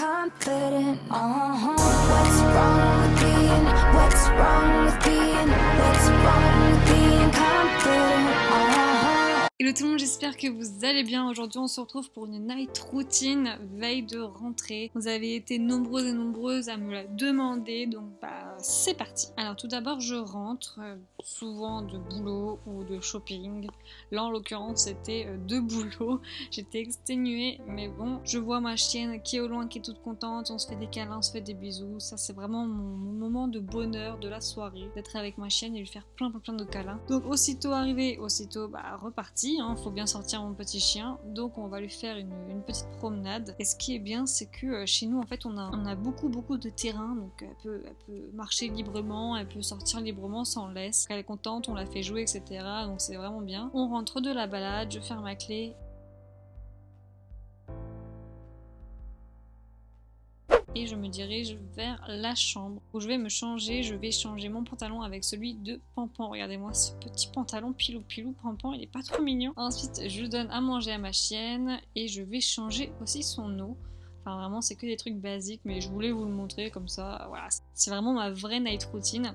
confident. What's wrong with being? What's wrong with being? What's wrong with being confident? Hello tout le monde, j'espère que vous allez bien. Aujourd'hui on se retrouve pour une night routine veille de rentrée. Vous avez été nombreuses et nombreuses à me la demander, donc c'est parti. Alors tout d'abord je rentre, souvent de boulot ou de shopping. Là en l'occurrence c'était de boulot, j'étais exténuée, mais bon, je vois ma chienne qui est au loin, qui est toute contente, on se fait des câlins, on se fait des bisous. Ça c'est vraiment mon moment de bonheur de la soirée, d'être avec ma chienne et lui faire plein de câlins. Donc aussitôt arrivé, aussitôt reparti. Faut bien sortir mon petit chien, donc on va lui faire une petite promenade. Et ce qui est bien, c'est que chez nous en fait on a beaucoup de terrain, donc elle peut marcher librement, elle peut sortir librement sans laisse. Elle est contente, on la fait jouer, etc. Donc c'est vraiment bien. On rentre de la balade, je ferme ma clé. Et je me dirige vers la chambre où je vais me changer. Je vais changer mon pantalon avec celui de Pampan. Regardez-moi ce petit pantalon pilou Pampan, il est pas trop mignon. Ensuite je donne à manger à ma chienne et je vais changer aussi son eau. Enfin vraiment c'est que des trucs basiques, mais je voulais vous le montrer comme ça. Voilà, c'est vraiment ma vraie night routine.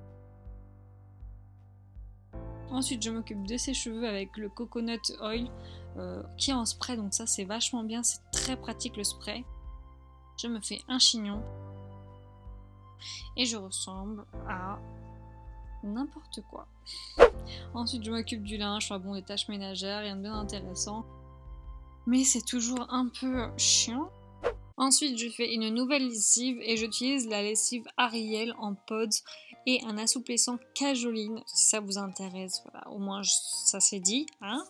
Ensuite je m'occupe de ses cheveux avec le coconut oil qui est en spray, donc ça c'est vachement bien, c'est très pratique le spray. Je me fais un chignon et je ressemble à n'importe quoi. Ensuite je m'occupe du linge, enfin bon, des tâches ménagères, rien de bien intéressant, mais c'est toujours un peu chiant. Ensuite je fais une nouvelle lessive et j'utilise la lessive Ariel en pods et un assouplissant cajoline, si ça vous intéresse. Voilà, au moins ça c'est dit, hein.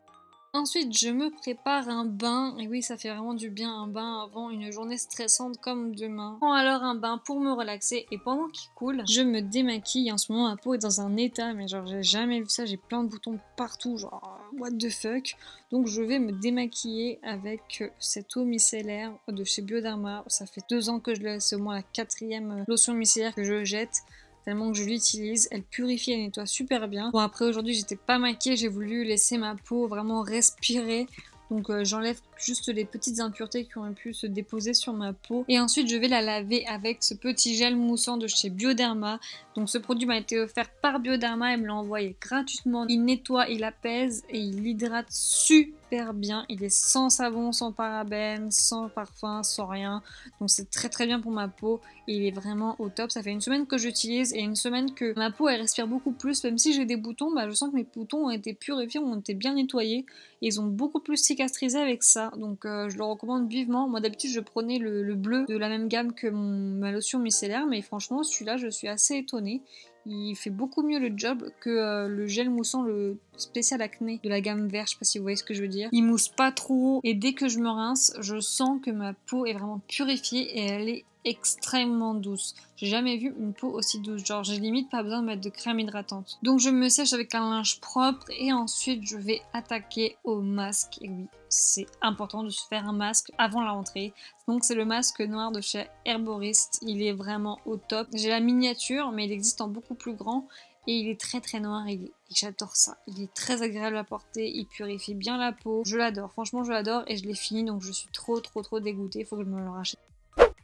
Ensuite, je me prépare un bain, et oui, ça fait vraiment du bien un bain avant une journée stressante comme demain. Je prends alors un bain pour me relaxer et pendant qu'il coule, je me démaquille. En ce moment, ma peau est dans un état, mais genre j'ai jamais vu ça, j'ai plein de boutons partout, genre what the fuck. Donc je vais me démaquiller avec cette eau micellaire de chez Bioderma. Ça fait 2 ans que je l'ai, c'est au moins la 4e lotion micellaire que je jette. Tellement que je l'utilise, elle purifie, elle nettoie super bien. Bon après aujourd'hui j'étais pas maquillée, j'ai voulu laisser ma peau vraiment respirer. Donc j'enlève juste les petites impuretés qui ont pu se déposer sur ma peau. Et ensuite je vais la laver avec ce petit gel moussant de chez Bioderma. Donc ce produit m'a été offert par Bioderma, elle me l'a envoyé gratuitement. Il nettoie, il apaise et il hydrate super bien. Il est sans savon, sans parabènes, sans parfum, sans rien. Donc c'est très bien pour ma peau et il est vraiment au top. Ça fait 1 semaine que j'utilise et 1 semaine que ma peau elle respire beaucoup plus. Même si j'ai des boutons, je sens que mes boutons ont été purifiés, ont été bien nettoyés. Et ils ont beaucoup plus cicatrisé avec ça. Donc je le recommande vivement. Moi d'habitude je prenais le bleu de la même gamme que ma lotion micellaire. Mais franchement celui-là je suis assez étonnée. Il fait beaucoup mieux le job que le gel moussant, le spécial acné de la gamme vert, je sais pas si vous voyez ce que je veux dire. Il mousse pas trop et dès que je me rince, je sens que ma peau est vraiment purifiée et elle est extrêmement douce. J'ai jamais vu une peau aussi douce, genre j'ai limite pas besoin de mettre de crème hydratante. Donc je me sèche avec un linge propre et ensuite je vais attaquer au masque. Et oui, c'est important de se faire un masque avant la rentrée. Donc c'est le masque noir de chez Herborist, il est vraiment au top. J'ai la miniature mais il existe en beaucoup plus grand. Et il est très noir et j'adore ça. Il est très agréable à porter, il purifie bien la peau. Je l'adore, franchement je l'adore et je l'ai fini donc je suis trop dégoûtée, il faut que je me le rachète.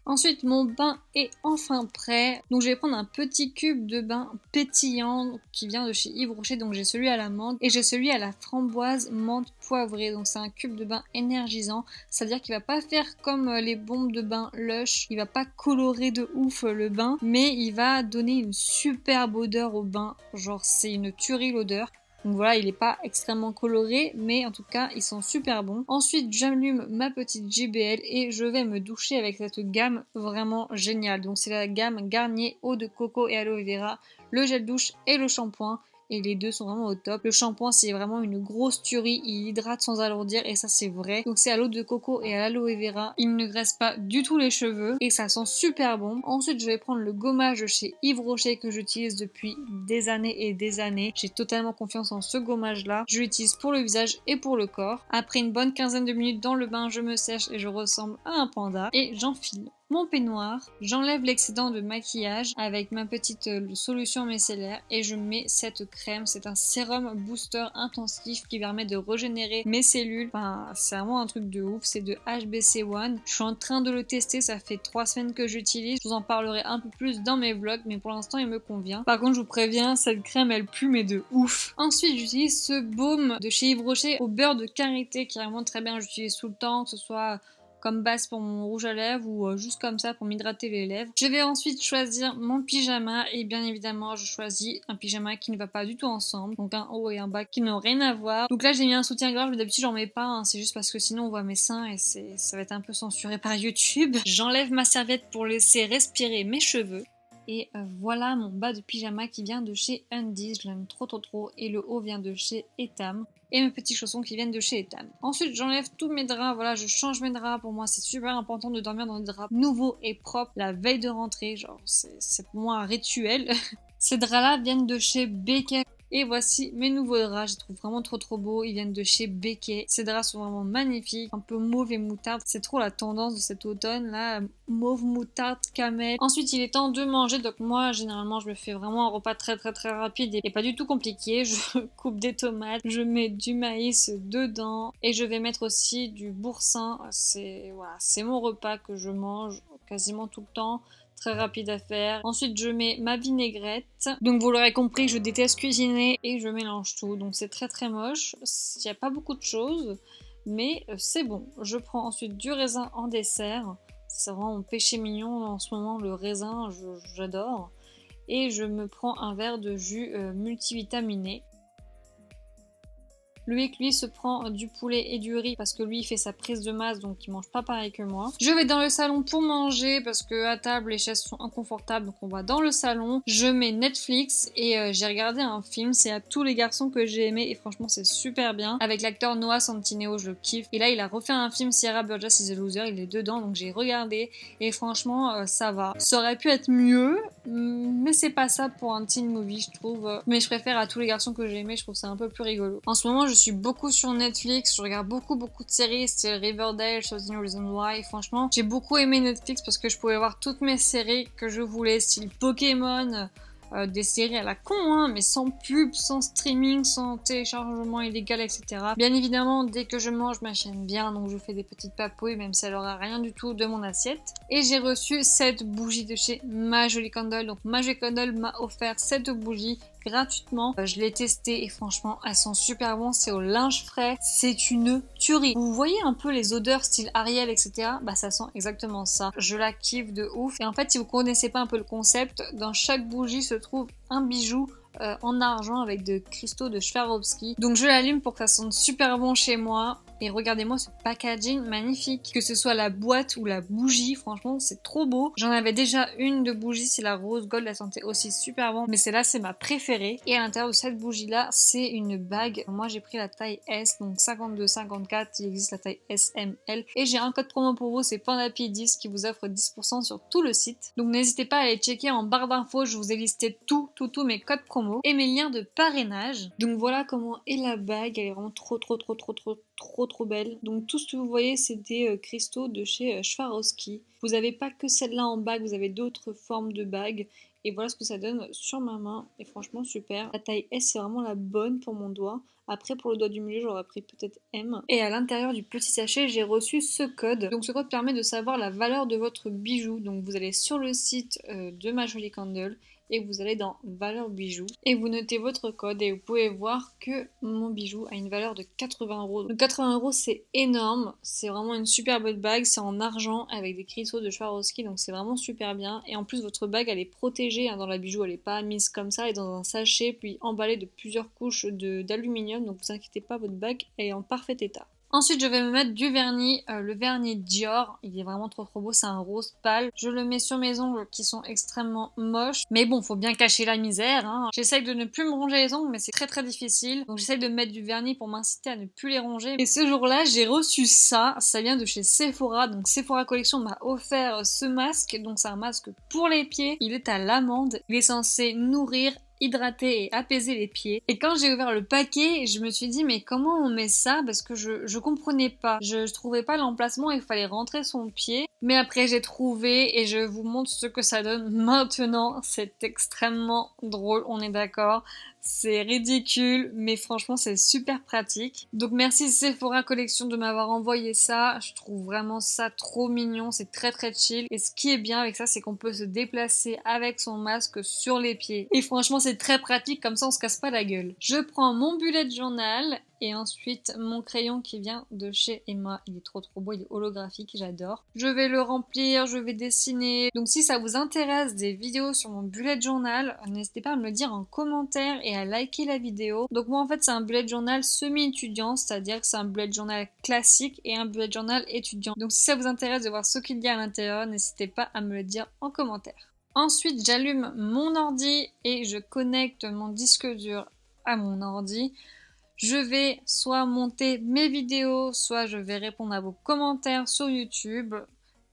Ensuite, mon bain est enfin prêt. Donc je vais prendre un petit cube de bain pétillant qui vient de chez Yves Rocher. Donc j'ai celui à la menthe et j'ai celui à la framboise menthe poivrée. Donc c'est un cube de bain énergisant. C'est-à-dire qu'il va pas faire comme les bombes de bain Lush. Il va pas colorer de ouf le bain, mais il va donner une superbe odeur au bain. Genre c'est une tuerie l'odeur. Donc voilà, il n'est pas extrêmement coloré, mais en tout cas, ils sont super bons. Ensuite, j'allume ma petite JBL et je vais me doucher avec cette gamme vraiment géniale. Donc c'est la gamme Garnier eau de coco et aloe vera, le gel douche et le shampoing. Et les deux sont vraiment au top. Le shampoing c'est vraiment une grosse tuerie, il hydrate sans alourdir et ça c'est vrai. Donc c'est à l'eau de coco et à l'aloe vera, il ne graisse pas du tout les cheveux et ça sent super bon. Ensuite je vais prendre le gommage de chez Yves Rocher que j'utilise depuis des années et des années. J'ai totalement confiance en ce gommage là. Je l'utilise pour le visage et pour le corps. Après une bonne quinzaine de minutes dans le bain, je me sèche et je ressemble à un panda et j'enfile mon peignoir, j'enlève l'excédent de maquillage avec ma petite solution micellaire et je mets cette crème. C'est un sérum booster intensif qui permet de régénérer mes cellules. Enfin, c'est vraiment un truc de ouf. C'est de HBC One. Je suis en train de le tester. Ça fait 3 semaines que j'utilise. Je vous en parlerai un peu plus dans mes vlogs, mais pour l'instant, il me convient. Par contre, je vous préviens, cette crème, elle pue, mais de ouf. Ensuite, j'utilise ce baume de chez Yves Rocher au beurre de karité qui est vraiment très bien. J'utilise tout le temps, que ce soit comme base pour mon rouge à lèvres ou juste comme ça pour m'hydrater les lèvres. Je vais ensuite choisir mon pyjama et bien évidemment je choisis un pyjama qui ne va pas du tout ensemble, donc un haut et un bas qui n'ont rien à voir. Donc là j'ai mis un soutien-gorge, mais d'habitude j'en mets pas, hein. C'est juste parce que sinon on voit mes seins et ça va être un peu censuré par YouTube. J'enlève ma serviette pour laisser respirer mes cheveux. Et voilà mon bas de pyjama qui vient de chez Undies, je l'aime trop et le haut vient de chez Etam et mes petits chaussons qui viennent de chez Etam. Ensuite j'enlève tous mes draps, voilà je change mes draps, pour moi c'est super important de dormir dans des draps nouveaux et propres la veille de rentrée, genre c'est pour moi un rituel. Ces draps là viennent de chez Beke. Et voici mes nouveaux draps, je les trouve vraiment trop beaux, ils viennent de chez Beke. Ces draps sont vraiment magnifiques, un peu mauve et moutarde, c'est trop la tendance de cet automne là, mauve, moutarde, camel. Ensuite il est temps de manger, donc moi généralement je me fais vraiment un repas très rapide et pas du tout compliqué. Je coupe des tomates, je mets du maïs dedans et je vais mettre aussi du boursin. C'est mon repas que je mange quasiment tout le temps. Très rapide à faire. Ensuite je mets ma vinaigrette. Donc vous l'aurez compris, je déteste cuisiner et je mélange tout. Donc c'est très moche. Il n'y a pas beaucoup de choses, mais c'est bon. Je prends ensuite du raisin en dessert. C'est vraiment mon péché mignon en ce moment, le raisin, j'adore. Et je me prends un verre de jus multivitaminé. Lui se prend du poulet et du riz parce que lui il fait sa prise de masse, donc il mange pas pareil que moi. Je vais dans le salon pour manger parce que à table les chaises sont inconfortables, donc on va dans le salon. Je mets Netflix et j'ai regardé un film, c'est À tous les garçons que j'ai aimé et franchement c'est super bien. Avec l'acteur Noah Centineo, je le kiffe. Et là il a refait un film, Sierra Burgess is a Loser, il est dedans, donc j'ai regardé et franchement ça va. Ça aurait pu être mieux, mais c'est pas ça pour un teen movie je trouve. Mais je préfère À tous les garçons que j'ai aimé, je trouve ça un peu plus rigolo. En ce moment je suis beaucoup sur Netflix, je regarde beaucoup de séries, style Riverdale, 13 Reasons Why. Franchement, j'ai beaucoup aimé Netflix parce que je pouvais voir toutes mes séries que je voulais, style Pokémon, des séries à la con, hein, mais sans pub, sans streaming, sans téléchargement illégal, etc. Bien évidemment, dès que je mange, ma chaîne bien, donc je fais des petites papouilles, même si elle aura rien du tout de mon assiette. Et j'ai reçu cette bougie de chez Ma Jolie Candle, donc Ma Jolie Candle m'a offert cette bougie gratuitement. Je l'ai testée et franchement elles sont super bonnes, c'est au linge frais, c'est une tuerie. Vous voyez un peu les odeurs style Ariel, etc. Bah ça sent exactement ça. Je la kiffe de ouf. Et en fait si vous connaissez pas un peu le concept, dans chaque bougie se trouve un bijou en argent avec de cristaux de Swarovski. Donc je l'allume pour que ça sente super bon chez moi. Et regardez-moi ce packaging magnifique. Que ce soit la boîte ou la bougie, franchement c'est trop beau. J'en avais déjà une de bougie, c'est la rose gold, elle sentait aussi super bon. Mais celle-là c'est ma préférée. Et à l'intérieur de cette bougie là, c'est une bague. Moi j'ai pris la taille S, donc 52-54, il existe la taille SML. Et j'ai un code promo pour vous, c'est Pandapi10 qui vous offre 10% sur tout le site. Donc n'hésitez pas à aller checker en barre d'infos, je vous ai listé tous mes codes promo et mes liens de parrainage. Donc voilà comment est la bague, elle est vraiment trop belle. Donc tout ce que vous voyez c'est des cristaux de chez Swarovski. Vous n'avez pas que celle-là en bague, vous avez d'autres formes de bagues. Et voilà ce que ça donne sur ma main. Et franchement super. La taille S c'est vraiment la bonne pour mon doigt. Après pour le doigt du milieu j'aurais pris peut-être M. Et à l'intérieur du petit sachet j'ai reçu ce code. Donc ce code permet de savoir la valeur de votre bijou. Donc vous allez sur le site de Ma Jolie Candle et vous allez dans valeur bijou et vous notez votre code et vous pouvez voir que mon bijou a une valeur de 80€. Donc 80€ c'est énorme, c'est vraiment une super bonne bague, c'est en argent avec des cristaux de Swarovski, donc c'est vraiment super bien. Et en plus votre bague elle est protégée hein, dans la bijou, elle n'est pas mise comme ça, elle est dans un sachet puis emballée de plusieurs couches d'aluminium, donc vous inquiétez pas, votre bague elle est en parfait état. Ensuite, je vais me mettre du vernis, le vernis Dior, il est vraiment trop beau, c'est un rose pâle. Je le mets sur mes ongles qui sont extrêmement moches, mais bon, faut bien cacher la misère, hein. J'essaye de ne plus me ronger les ongles, mais c'est très difficile. Donc j'essaye de mettre du vernis pour m'inciter à ne plus les ronger. Et ce jour-là, j'ai reçu ça vient de chez Sephora, donc Sephora Collection m'a offert ce masque, donc c'est un masque pour les pieds. Il est à l'amande, il est censé nourrir, hydrater et apaiser les pieds. Et quand j'ai ouvert le paquet, je me suis dit mais comment on met ça, parce que je comprenais pas. Je trouvais pas l'emplacement, il fallait rentrer son pied. Mais après j'ai trouvé et je vous montre ce que ça donne maintenant. C'est extrêmement drôle, on est d'accord. C'est ridicule, mais franchement c'est super pratique. Donc merci Sephora Collection de m'avoir envoyé ça. Je trouve vraiment ça trop mignon, c'est très très chill. Et ce qui est bien avec ça, c'est qu'on peut se déplacer avec son masque sur les pieds. Et franchement c'est très pratique, comme ça on se casse pas la gueule. Je prends mon bullet journal et ensuite mon crayon qui vient de chez Emma. Il est trop beau, il est holographique, j'adore. Je vais le remplir, je vais dessiner. Donc si ça vous intéresse des vidéos sur mon bullet journal, n'hésitez pas à me le dire en commentaire et à liker la vidéo. Donc moi en fait c'est un bullet journal semi-étudiant, c'est-à-dire que c'est un bullet journal classique et un bullet journal étudiant. Donc si ça vous intéresse de voir ce qu'il y a à l'intérieur, n'hésitez pas à me le dire en commentaire. Ensuite j'allume mon ordi et je connecte mon disque dur à mon ordi. Je vais soit monter mes vidéos, soit je vais répondre à vos commentaires sur YouTube.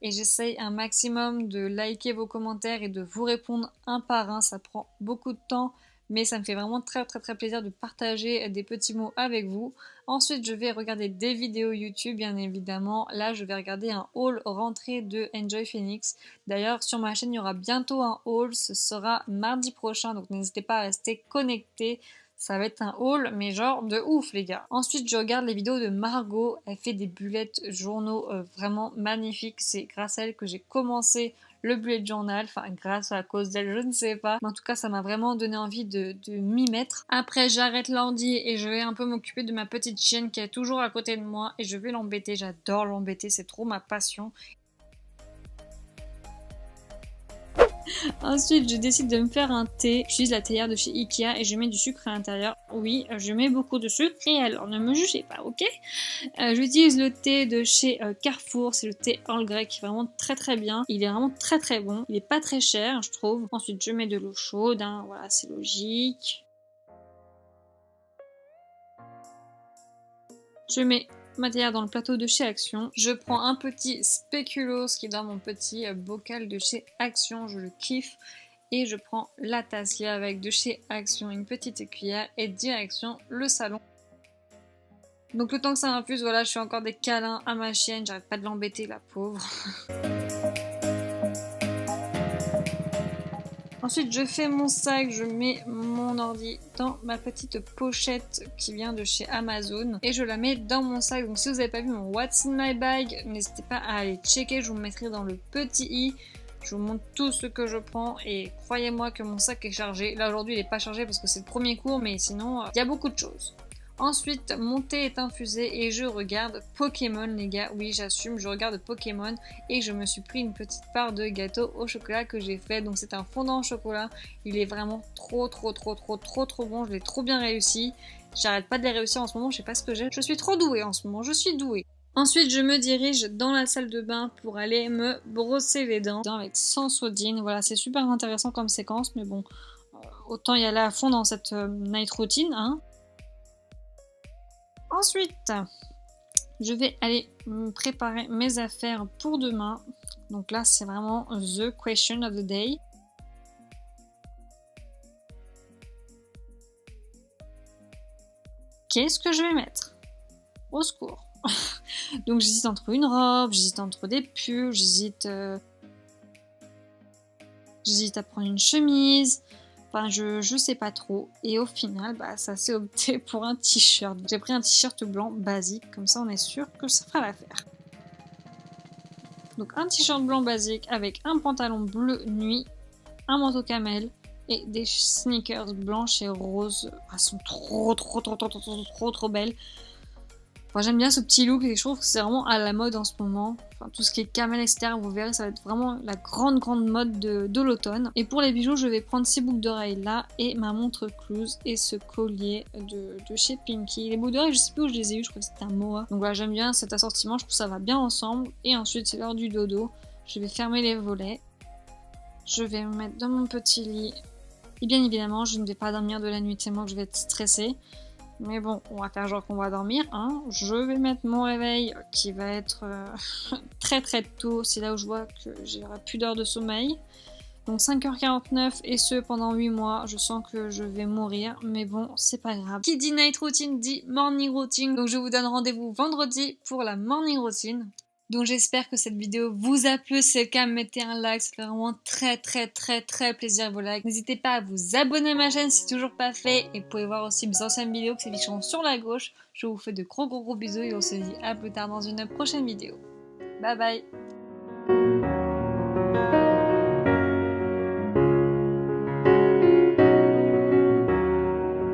Et j'essaye un maximum de liker vos commentaires et de vous répondre un par un. Ça prend beaucoup de temps, mais ça me fait vraiment très plaisir de partager des petits mots avec vous. Ensuite, je vais regarder des vidéos YouTube, bien évidemment. Là, je vais regarder un haul rentrée de Enjoy Phoenix. D'ailleurs, sur ma chaîne, il y aura bientôt un haul. Ce sera mardi prochain, donc n'hésitez pas à rester connectés. Ça va être un haul, mais genre de ouf les gars. Ensuite, je regarde les vidéos de Margot. Elle fait des bullet journaux vraiment magnifiques. C'est grâce à elle que j'ai commencé le bullet journal. Enfin, grâce à cause d'elle, je ne sais pas. Mais en tout cas, ça m'a vraiment donné envie de m'y mettre. Après, j'arrête l'ordi et je vais un peu m'occuper de ma petite chienne qui est toujours à côté de moi. Et je vais l'embêter. J'adore l'embêter. C'est trop ma passion. Ensuite, je décide de me faire un thé. J'utilise la théière de chez Ikea et je mets du sucre à l'intérieur. Oui, je mets beaucoup de sucre et alors ne me jugez pas, ok? J'utilise le thé de chez Carrefour. C'est le thé Earl Grey qui est vraiment très bien. Il est vraiment très bon. Il est pas très cher, je trouve. Ensuite, je mets de l'eau chaude. Hein. Voilà, c'est logique. Je mets ma théière dans le plateau de chez Action. Je prends un petit spéculoos qui est dans mon petit bocal de chez Action. Je le kiffe. Et je prends la tasse qui est avec de chez Action, une petite cuillère et direction le salon. Donc le temps que ça infuse, voilà, je fais encore des câlins à ma chienne. J'arrête pas de l'embêter, la pauvre. Ensuite, je fais mon sac, je mets mon ordi dans ma petite pochette qui vient de chez Amazon et je la mets dans mon sac. Donc si vous n'avez pas vu mon What's in my bag, n'hésitez pas à aller checker, je vous mettrai dans le petit i. Je vous montre tout ce que je prends et croyez-moi que mon sac est chargé. Là aujourd'hui il n'est pas chargé parce que c'est le premier cours, mais sinon il y a beaucoup de choses. Ensuite, mon thé est infusé et je regarde Pokémon, les gars. Oui, j'assume, je regarde Pokémon et je me suis pris une petite part de gâteau au chocolat que j'ai fait. Donc c'est un fondant au chocolat. Il est vraiment trop bon. Je l'ai trop bien réussi. J'arrête pas de les réussir en ce moment, je sais pas ce que j'ai. Je suis trop douée en ce moment, je suis douée. Ensuite, je me dirige dans la salle de bain pour aller me brosser les dents avec Sensodyne. Voilà, c'est super intéressant comme séquence, mais bon, autant y aller à fond dans cette night routine, hein. Ensuite, je vais aller me préparer mes affaires pour demain. Donc là, c'est vraiment the question of the day. Qu'est-ce que je vais mettre? Au secours. Donc j'hésite entre une robe, j'hésite entre des pulls, j'hésite à prendre une chemise. Enfin, je sais pas trop. Et au final, bah, ça s'est opté pour un t-shirt. J'ai pris un t-shirt blanc basique. Comme ça, on est sûr que ça fera l'affaire. Donc, un t-shirt blanc basique avec un pantalon bleu nuit, un manteau camel et des sneakers blanches et roses. Elles sont trop belles. Enfin, j'aime bien ce petit look et je trouve que c'est vraiment à la mode en ce moment. Enfin, tout ce qui est camel, etc. Vous verrez, ça va être vraiment la grande mode de l'automne. Et pour les bijoux, je vais prendre ces boucles d'oreilles là et ma montre Cluse et ce collier de chez Pinky. Les boucles d'oreilles, je sais plus où je les ai eu, je crois que c'était un Moa. Donc voilà, j'aime bien cet assortiment, je trouve que ça va bien ensemble. Et ensuite, c'est l'heure du dodo. Je vais fermer les volets. Je vais me mettre dans mon petit lit. Et bien évidemment, je ne vais pas dormir de la nuit tellement que je vais être stressée. Mais bon, on va faire genre qu'on va dormir, hein. Je vais mettre mon réveil qui va être très tôt. C'est là où je vois que j'aurai plus d'heures de sommeil. Donc 5h49 et ce pendant 8 mois. Je sens que je vais mourir, mais bon, c'est pas grave. Qui dit night routine dit morning routine. Donc je vous donne rendez-vous vendredi pour la morning routine. Donc j'espère que cette vidéo vous a plu, si c'est le cas mettez un like, ça fait vraiment très plaisir vos likes. N'hésitez pas à vous abonner à ma chaîne si c'est toujours pas fait et vous pouvez voir aussi mes anciennes vidéos qui s'afficheront sur la gauche. Je vous fais de gros bisous et on se dit à plus tard dans une prochaine vidéo. Bye bye.